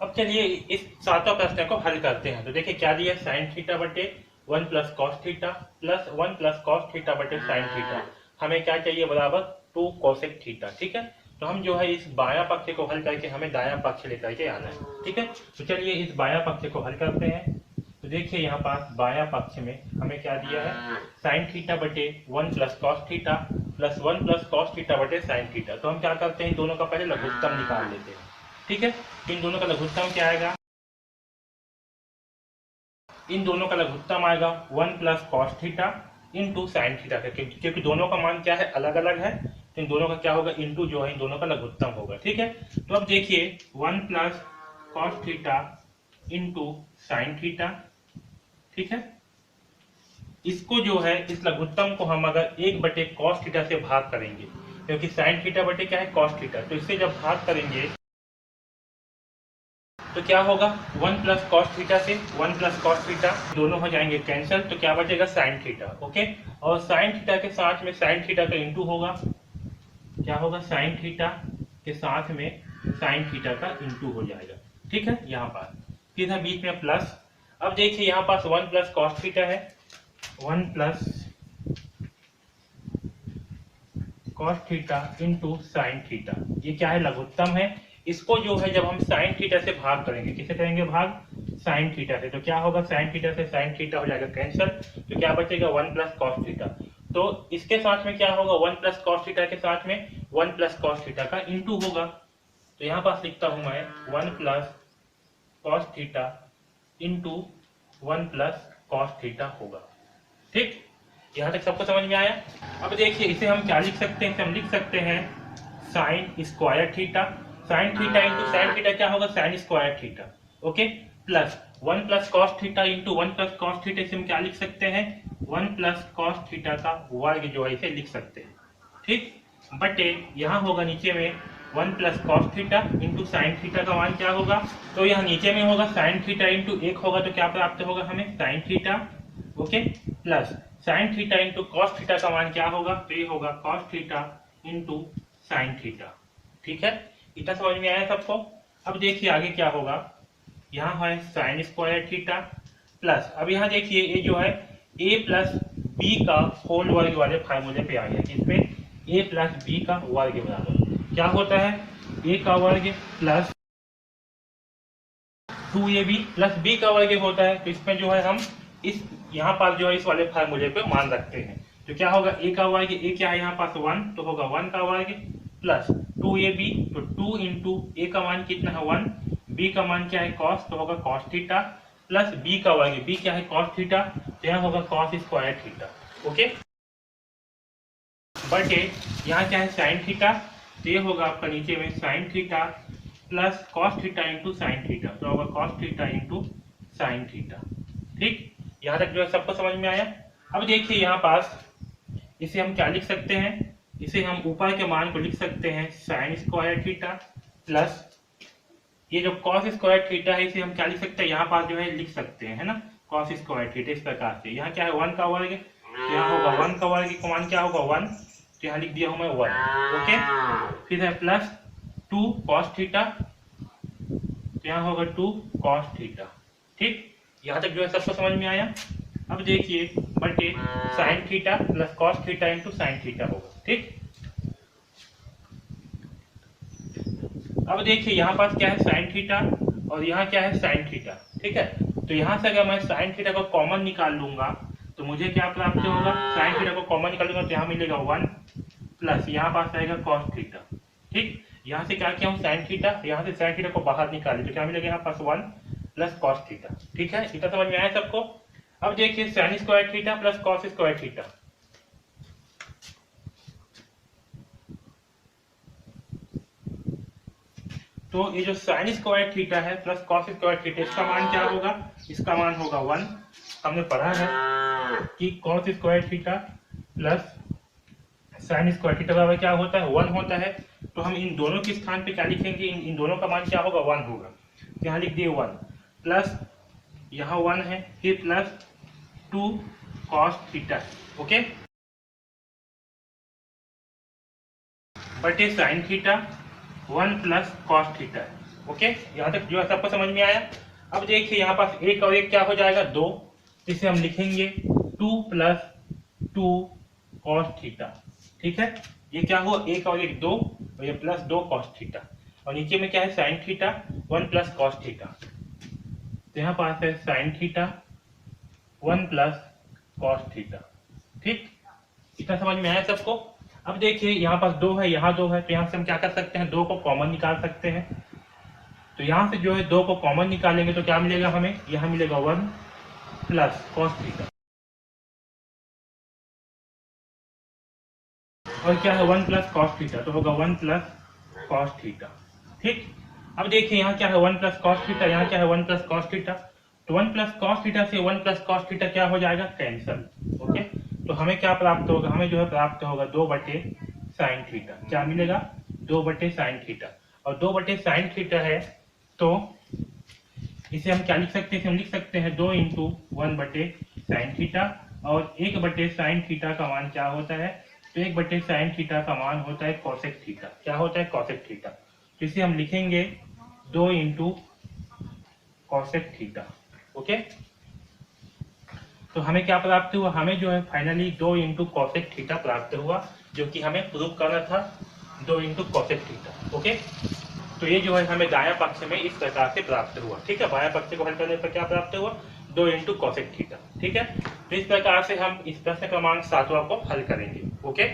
अब चलिए इस सातों प्रश्न को हल करते हैं। तो देखिए क्या दिया, साइन थीटा बटे 1 plus cos theta plus 1 plus cos theta बटे साइन थीटा। हमें क्या चाहिए, बराबर 2 कोसेक थीटा। ठीक है, तो हम जो है इस बायां पक्ष को हल करके हमें दायां पक्ष लेकर के आना है। ठीक है, तो चलिए इस बायां पक्ष को हल करते हैं। तो देखिए यहाँ पास बायां पक्ष में हमें क्या दिया है, साइन थीटा बटे 1 plus cos theta plus 1 plus cos theta बटे साइन थीटा। तो हम क्या करते हैं, इन दोनों का पहले लघुत्तम निकाल लेते हैं। ठीक है, इन दोनों का लघुत्तम क्या आएगा, इन दोनों का लघुत्तम आएगा 1 plus cos theta into sine theta का, क्योंकि दोनों का मान क्या है, अलग अलग है। तो इन दोनों का क्या होगा, इंटू जो है इन दोनों का लघुत्तम होगा। ठीक है, तो अब देखिए 1 plus cos theta into sine theta. ठीक है, इसको जो है इस लघुत्तम को हम अगर 1 बटे कॉस थीटा से भाग करेंगे, क्योंकि साइन थीटा बटे क्या है, कॉस थीटा, तो इससे जब भाग करेंगे तो क्या होगा, 1 प्लस कॉस थीटा से 1 प्लस कॉस थीटा दोनों हो जाएंगे कैंसिल, तो क्या बचेगा साइन थीटा। ओके, और साइन थीटा के साथ में साइन थीटा का इंटू होगा, क्या होगा, साइन थीटा के साथ में साइन थीटा का इंटू हो जाएगा। ठीक है, यहाँ पर फिर है बीच में प्लस। अब देखिए यहाँ पास 1 प्लस कॉस थीटा है, 1 plus cos theta into sine theta, ये क्या है, लघुत्तम है। इसको जो है जब हम साइन थीटा से भाग करेंगे, किसे करेंगे भाग, साइन थीटा से, तो क्या होगा, साइन थीटा से साइन थीटा हो जाएगा कैंसिल, तो क्या बचेगा 1 प्लस कॉस थीटा। तो इसके साथ में क्या होगा, 1 प्लस कॉस थीटा के साथ में 1 प्लस कॉस थीटा का इंटू होगा। तो यहाँ पास लिखता हूं मैं 1 plus cos theta into 1 plus cos theta होगा। ठीक, यहाँ तक सबको समझ में आया। अब देखिए इसे हम क्या लिख सकते हैं, हम लिख सकते हैं sine square theta, sine theta into sine theta क्या होगा, sine square theta. Okay, plus 1 plus cos theta into 1 plus cos theta, इसे हम क्या लिख सकते हैं, 1 प्लस कॉस थीटा का वर्ग जो है इसे लिख सकते हैं। ठीक, बटे यहाँ होगा नीचे में 1 plus cos theta into sine theta का मान क्या होगा, तो यहाँ नीचे में होगा साइन थीटा इंटू 1 होगा, तो क्या प्राप्त होगा हमें, sine theta. Okay, plus sine theta into cos theta का मान क्या होगा, तो ये होगा cos theta into sine theta. ठीक है, इतना समझ में आया सबको। अब देखिए आगे क्या होगा, यहाँ है साइन स्क्वायर थीटा प्लस, अब यहाँ देखिए ये जो है a प्लस बी का होल वर्ग वाले फार्मूले पे आ गया, जिसपे a प्लस बी का वर्ग बराबर क्या होता है, a का वर्ग प्लस 2ab प्लस b का वर्ग होता है। तो इसमें जो है हम इस यहाँ पास जो है इस वाले फार्मूले पे मान रखते हैं, तो क्या होगा, a का वर्ग, a क्या है यहाँ पास 1, तो होगा 1 का वर्ग प्लस 2ab, तो 2 इंटू ए का मान कितना है 1, b का मान क्या है कॉस, तो होगा कॉस थीटा प्लस b का वर्ग, b क्या है कॉस थीटा, तो यहाँ होगा कॉस स्क्वायर थीटा। ओके, बटे यहाँ क्या है साइन थीटा, तो ये होगा आपका नीचे में sine theta plus cos theta into sine theta, तो होगा cos theta into sine theta. ठीक, यहाँ तक जो है सबको समझ में आया। अब देखिए यहाँ पास इसे हम क्या लिख सकते हैं, इसे हम ऊपर के मान को लिख सकते हैं साइन स्क्वायर थीटा प्लस ये जो कॉस स्क्वायर थीटा है, इसे हम क्या लिख सकते हैं, यहाँ पास जो है लिख सकते हैं, है ना, कॉस स्क्वायर थीटा इस प्रकार से। यहाँ क्या है 1 का वर्ग, तो यहाँ होगा 1 का वर्ग का मान क्या होगा 1, तो यहाँ लिख दिया हूं मैं 1। ओके, फिर है प्लस 2 कॉस थीटा, तो यहाँ होगा 2 कॉस थीटा। ठीक, यहाँ तक जो है सबको समझ में आया। अब देखिए बटे sine theta plus cos theta into sine theta होगा। ठीक, अब देखिए यहाँ पास क्या है साइन थीटा और यहाँ क्या है साइन थीटा। ठीक है, तो यहाँ से अगर मैं साइन थीटा को कॉमन निकाल लूंगा तो मुझे क्या प्राप्त होगा, साइन थीटा को कॉमन निकालूंगा तो यहाँ मिलेगा 1 प्लस यहाँ पास आएगा कॉस थीटा। ठीक, यहाँ से क्या किया हूँ साइन थीटा, यहाँ से साइन थीटा को बाहर निकाले तो क्या मिलेगा यहाँ पास 1 प्लस कॉस थीटा। ठीक है, इतना समझ में आया सबको। अब देखिए sine square theta plus cos square theta, तो ये जो साइन स्क्वायर थीटा है प्लस कॉस स्क्वायर थीटा, इसका मान क्या होगा, इसका मान होगा 1। हमने पढ़ा है कि cos square theta plus sine square theta बराबर क्या होता है, 1 होता है। तो हम इन दोनों के स्थान पे क्या लिखेंगे, इन दोनों का मान क्या होगा 1 होगा, तो यहाँ लिख दिए 1 प्लस यहाँ 1 है, फिर प्लस 2 कॉस थीटा। ओके, बटे sine theta 1 plus cos theta, okay, यहाँ तक जो है सबको समझ में आया। अब देखिए यहाँ पास एक और एक क्या हो जाएगा, 2, जिसे हम लिखेंगे 2 प्लस 2 कॉस थीटा। ठीक है, ये क्या हुआ, एक और एक 2, और ये प्लस 2 कॉस थीटा, और नीचे में क्या है sine theta 1 plus cos theta. तो यहाँ पास है sine theta 1 plus cos theta. ठीक, इतना समझ में आया सबको। अब देखिए यहाँ पास 2 है, यहाँ 2 है, तो यहाँ से हम क्या कर सकते हैं, 2 को कॉमन निकाल सकते हैं। तो यहाँ से जो है 2 को कॉमन निकालेंगे तो क्या मिलेगा हमें, यहाँ मिलेगा 1 प्लस कॉस थीटा, और क्या है 1 प्लस कॉस थीटा, तो होगा 1 प्लस कॉस थीटा। ठीक, अब देखिए यहाँ क्या है 1 प्लस कॉस थीटा, यहाँ क्या है 1 प्लस कॉस थीटा, तो 1 प्लस कॉस थीटा से 1 प्लस कॉस थीटा क्या हो जाएगा, कैंसल। ओके, तो हमें क्या प्राप्त होगा, हमें जो है प्राप्त होगा 2 बटे साइन थीटा। क्या मिलेगा, 2 बटे साइन थीटा, और 2 बटे साइन थीटा है तो इसे हम क्या लिख सकते हैं, इसे हम लिख सकते हैं 2 इंटू 1 बटे साइन थीटा, और 1 बटे साइन थीटा का मान क्या होता है, तो 1 बटे साइन थीटा का मान होता है कोसेक थीटा। क्या होता है, कोसेक थीटा। तो इसे हम लिखेंगे 2 इंटू कोसेक थीटा। ओके, तो हमें क्या प्राप्त हुआ, हमें जो है फाइनली 2 इंटू कोसेक थीटा प्राप्त हुआ, जो कि हमें प्रूव करना था 2 इंटू कोसेक थीटा। ओके, तो ये जो है हमें दायां पक्ष में इस प्रकार से प्राप्त हुआ। ठीक है, बायां पक्ष को हल करने पर क्या प्राप्त हुआ, 2 इंटू कोसेक थीटा। ठीक है, तो इस प्रकार से हम इस प्रश्न क्रमांक 7वां को हल करेंगे। ओके।